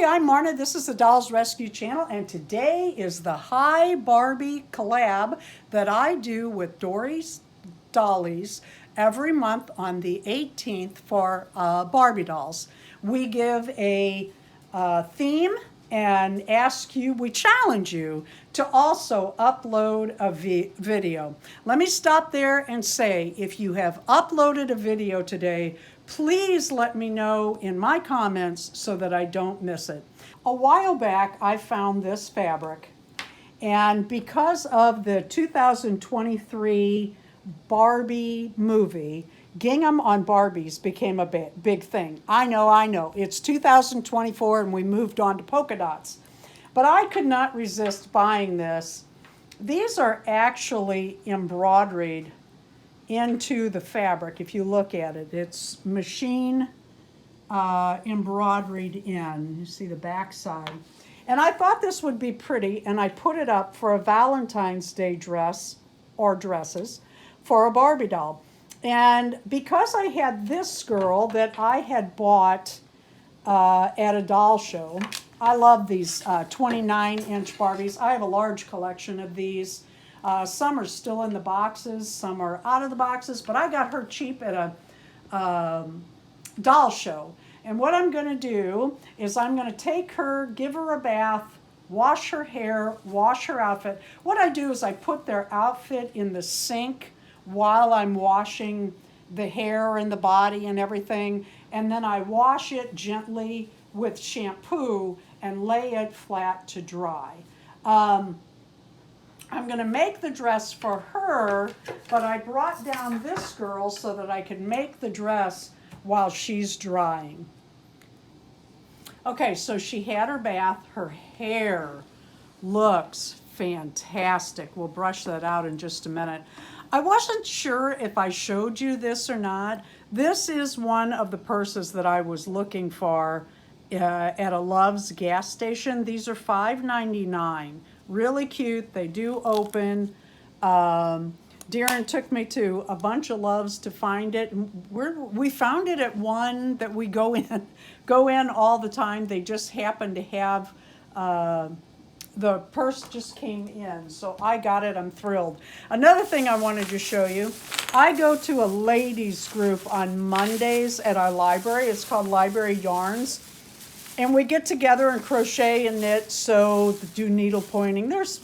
Hi, I'm Marna. This is the Dolls Rescue Channel, and today is the Hi Barbie collab that I do with Dory's Dollies every month on the 18th for Barbie dolls. We give a theme and we challenge you to also upload a video. Let me stop there and say, if you have uploaded a video today, please let me know in my comments so that I don't miss it. A while back, I found this fabric, and because of the 2023 Barbie movie, gingham on Barbies became a big thing. I know. It's 2024 and we moved on to polka dots. But I could not resist buying this. These are actually embroidered into the fabric. If you look at it, it's machine embroidered in. You see the back side. And I thought this would be pretty, and I put it up for a Valentine's Day dress or dresses for a Barbie doll. And because I had this girl that I had bought at a doll show, I love these 29-inch Barbies. I have a large collection of these. Some are still in the boxes, some are out of the boxes, but I got her cheap at a doll show. And what I'm going to do is I'm going to take her, give her a bath, wash her hair, wash her outfit. What I do is I put their outfit in the sink while I'm washing the hair and the body and everything, and then I wash it gently with shampoo and lay it flat to dry. I'm going to make the dress for her, but I brought down this girl so that I could make the dress while she's drying. Okay, so she had her bath. Her hair looks fantastic. We'll brush that out in just a minute. I wasn't sure if I showed you this or not. This is one of the purses that I was looking for at a Love's gas station. These are $5.99. Really cute. They do open. Darren took me to a bunch of Loves to find it. We found it at one that we go in all the time. They just happen to have the purse just came in, so I got it. I'm thrilled. Another thing I wanted to show you, I go to a ladies group on Mondays at our library. It's called Library Yarns. And we get together and crochet and knit, sew, do needle pointing. There's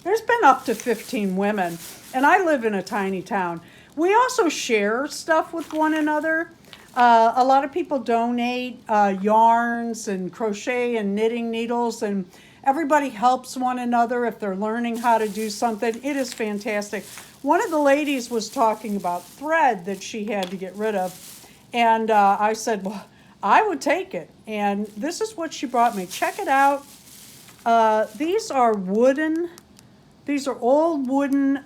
been up to 15 women, and I live in a tiny town. We also share stuff with one another. A lot of people donate yarns and crochet and knitting needles, and everybody helps one another if they're learning how to do something. It is fantastic. One of the ladies was talking about thread that she had to get rid of, and I said, well, I would take it. And this is what she brought me. Check it out. These are old wooden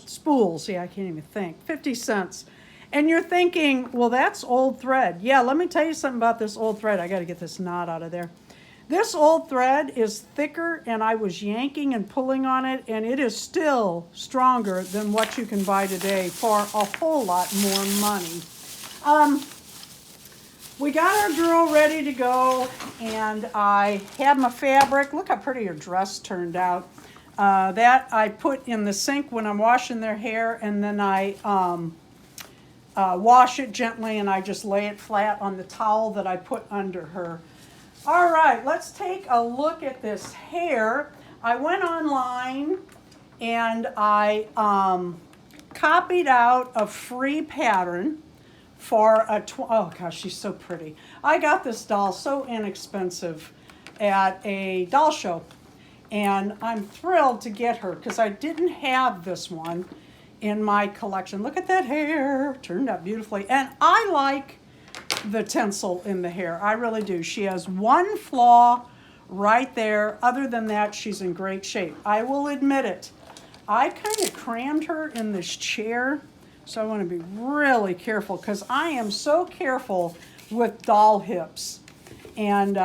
spools. Yeah, I can't even think. 50 cents. And you're thinking, well, that's old thread. Yeah, let me tell you something about this old thread. I got to get this knot out of there. This old thread is thicker, and I was yanking and pulling on it, and it is still stronger than what you can buy today for a whole lot more money. We got our girl ready to go, and I have my fabric. Look how pretty her dress turned out. That I put in the sink when I'm washing their hair, and then I wash it gently, and I just lay it flat on the towel that I put under her. All right, let's take a look at this hair. I went online and I copied out a free pattern for oh gosh, she's so pretty. I got this doll so inexpensive at a doll show, and I'm thrilled to get her because I didn't have this one in my collection. Look at that hair, turned out beautifully, and I like the tinsel in the hair. I really do. She has one flaw right there. Other than that, she's in great shape. I will admit it. I kind of crammed her in this chair, so I want to be really careful because I am so careful with doll hips. And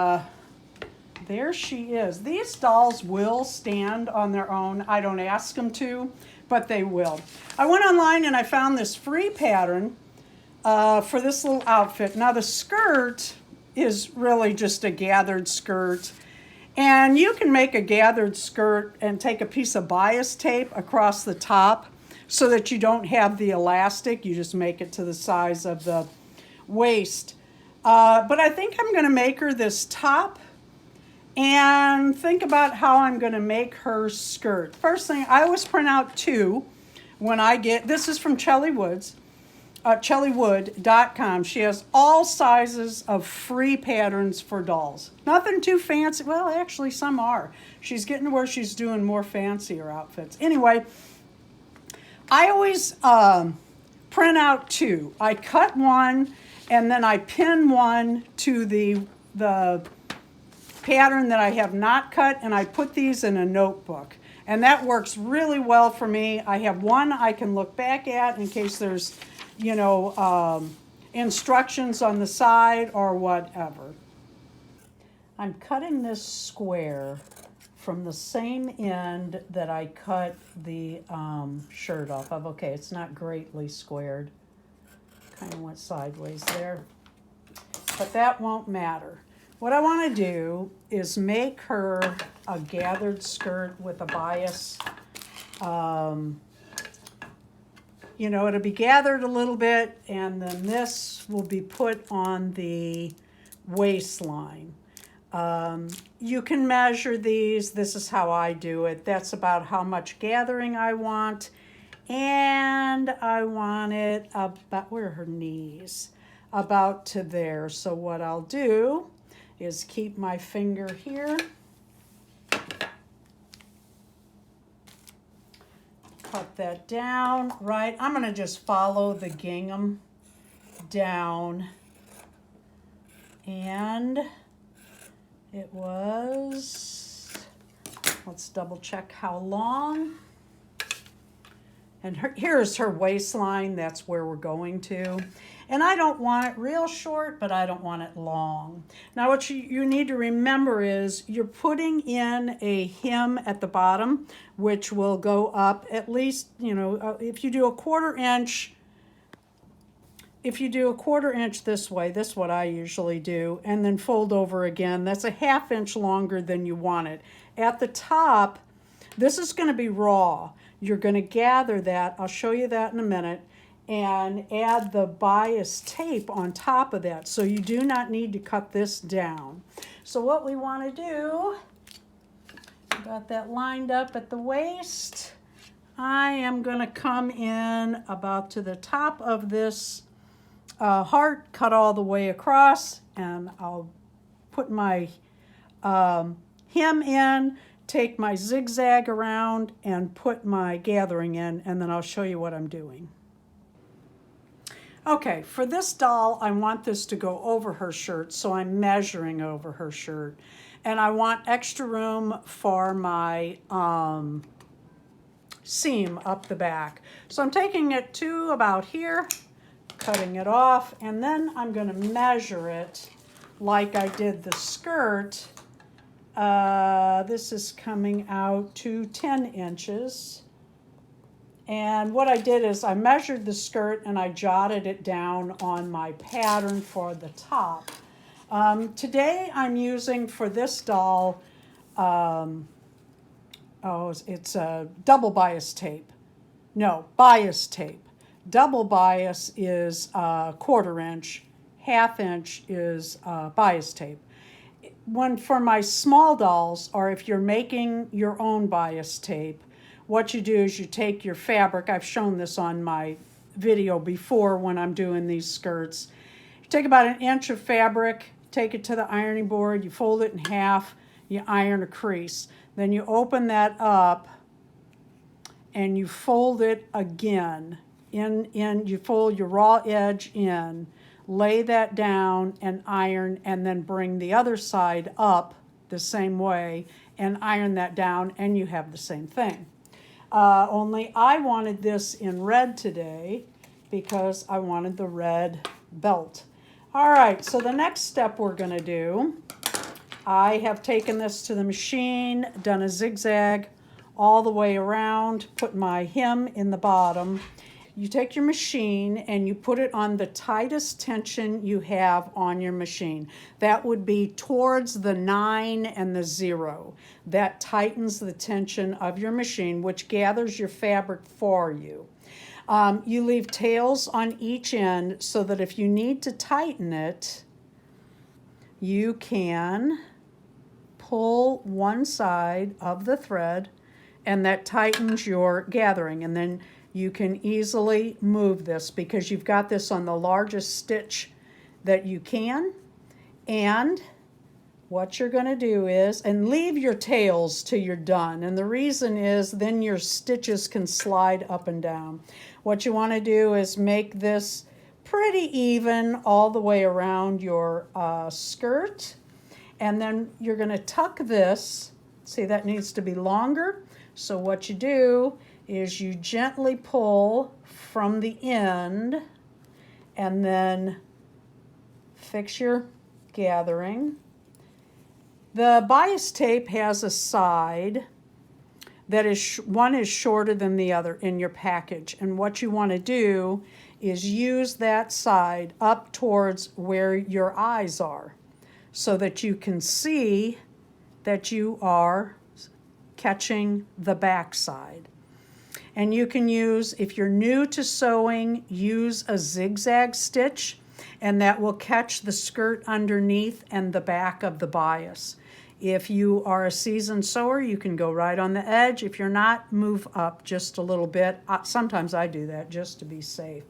there she is. These dolls will stand on their own. I don't ask them to, but they will. I went online and I found this free pattern for this little outfit. Now the skirt is really just a gathered skirt. And you can make a gathered skirt and take a piece of bias tape across the top so that you don't have the elastic. You just make it to the size of the waist. But I think I'm going to make her this top and think about how I'm going to make her skirt. First thing, I always print out 2 when I get, this is from Chelly Woods, chellywood.com. She has all sizes of free patterns for dolls. Nothing too fancy. Well, actually, some are. She's getting to where she's doing more fancier outfits. Anyway, I always print out 2. I cut one, and then I pin one to the pattern that I have not cut, and I put these in a notebook. And that works really well for me. I have one I can look back at in case there's, instructions on the side or whatever. I'm cutting this square from the same end that I cut the shirt off of. Okay, it's not greatly squared. Kind of went sideways there. But that won't matter. What I want to do is make her a gathered skirt with a bias. It'll be gathered a little bit, and then this will be put on the waistline. You can measure these. This is how I do it. That's about how much gathering I want. And I want it about, where are her knees? About to there. So what I'll do is keep my finger here. Cut that down, right? I'm gonna just follow the gingham down. And it was, let's double check how long. And here's her waistline, that's where we're going to. And I don't want it real short, but I don't want it long. Now what you need to remember is you're putting in a hem at the bottom, which will go up at least, if you do a 1/4 inch, this way, this is what I usually do, and then fold over again. That's a 1/2 inch longer than you want it. At the top, this is going to be raw. You're going to gather that, I'll show you that in a minute, and add the bias tape on top of that. So you do not need to cut this down. So what we want to do, got that lined up at the waist. I am going to come in about to the top of this heart, cut all the way across, and I'll put my hem in, take my zigzag around, and put my gathering in, and then I'll show you what I'm doing. Okay, for this doll, I want this to go over her shirt, so I'm measuring over her shirt. And I want extra room for my seam up the back. So I'm taking it to about here, cutting it off, and then I'm going to measure it like I did the skirt. This is coming out to 10 inches. And what I did is I measured the skirt and I jotted it down on my pattern for the top. Today I'm using for this doll, it's a double bias tape. No, bias tape. Double bias is 1/4 inch, 1/2 inch is bias tape. For my small dolls, or if you're making your own bias tape, what you do is you take your fabric. I've shown this on my video before when I'm doing these skirts. You take about 1 inch of fabric, take it to the ironing board, you fold it in half, you iron a crease. Then you open that up and you fold it again. You fold your raw edge in, lay that down and iron, and then bring the other side up the same way and iron that down, and you have the same thing. Only I wanted this in red today because I wanted the red belt. All right, so the next step we're going to do, I have taken this to the machine, done a zigzag all the way around, put my hem in the bottom, you take your machine and you put it on the tightest tension you have on your machine. That would be towards the 9 and the 0. That tightens the tension of your machine, which gathers your fabric for you. You leave tails on each end so that if you need to tighten it, you can pull one side of the thread and that tightens your gathering. And then you can easily move this because you've got this on the largest stitch that you can. And what you're going to do is, and leave your tails till you're done. And the reason is then your stitches can slide up and down. What you want to do is make this pretty even all the way around your skirt. And then you're going to tuck this. See, that needs to be longer. So what you do is you gently pull from the end and then fix your gathering. The bias tape has a side that is, one is shorter than the other in your package. And what you want to do is use that side up towards where your eyes are so that you can see that you are catching the back side. And you can use, if you're new to sewing, use a zigzag stitch, and that will catch the skirt underneath and the back of the bias. If you are a seasoned sewer, you can go right on the edge. If you're not, move up just a little bit. Sometimes I do that just to be safe.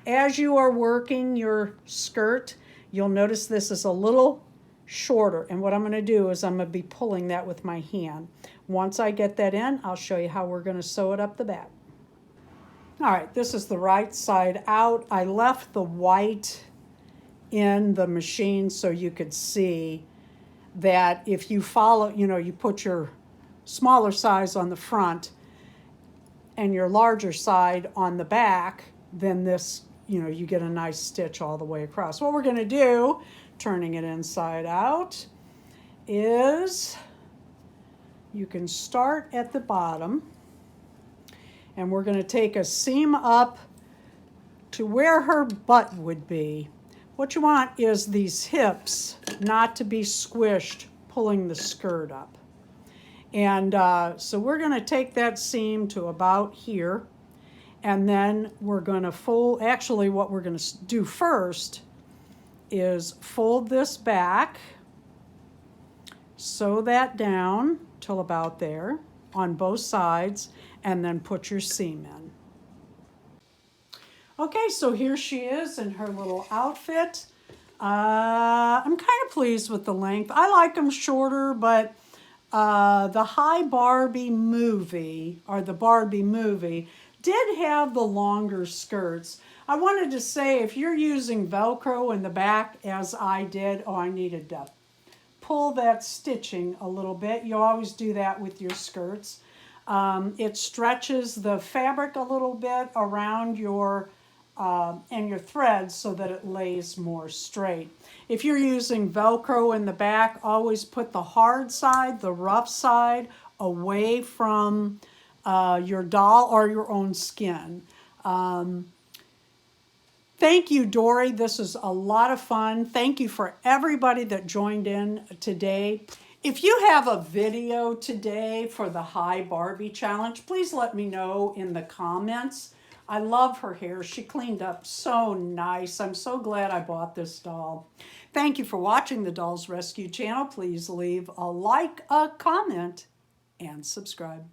As you are working your skirt, you'll notice this is a little shorter. And what I'm going to do is I'm going to be pulling that with my hand. Once I get that in, I'll show you how we're going to sew it up the back. All right, this is the right side out. I left the white in the machine so you could see that if you follow, you put your smaller size on the front and your larger side on the back, then this, you get a nice stitch all the way across. What we're going to do, turning it inside out, is you can start at the bottom and we're going to take a seam up to where her butt would be. What you want is these hips not to be squished pulling the skirt up. And so we're going to take that seam to about here, and then we're going to fold, actually what we're going to do first is fold this back, sew that down till about there on both sides, and then put your seam in. Okay, so here she is in her little outfit. I'm kind of pleased with the length. I like them shorter, but the Hi Barbie movie, or the Barbie movie, did have the longer skirts. I wanted to say, if you're using Velcro in the back, as I did, I needed to pull that stitching a little bit. You always do that with your skirts. It stretches the fabric a little bit around your and your threads so that it lays more straight. If you're using Velcro in the back, always put the hard side, the rough side, away from your doll or your own skin. Thank you, Dory. This is a lot of fun. Thank you for everybody that joined in today. If you have a video today for the Hi Barbie challenge, please let me know in the comments. I love her hair. She cleaned up so nice. I'm so glad I bought this doll. Thank you for watching the Dolls Rescue channel. Please leave a like, a comment, and subscribe.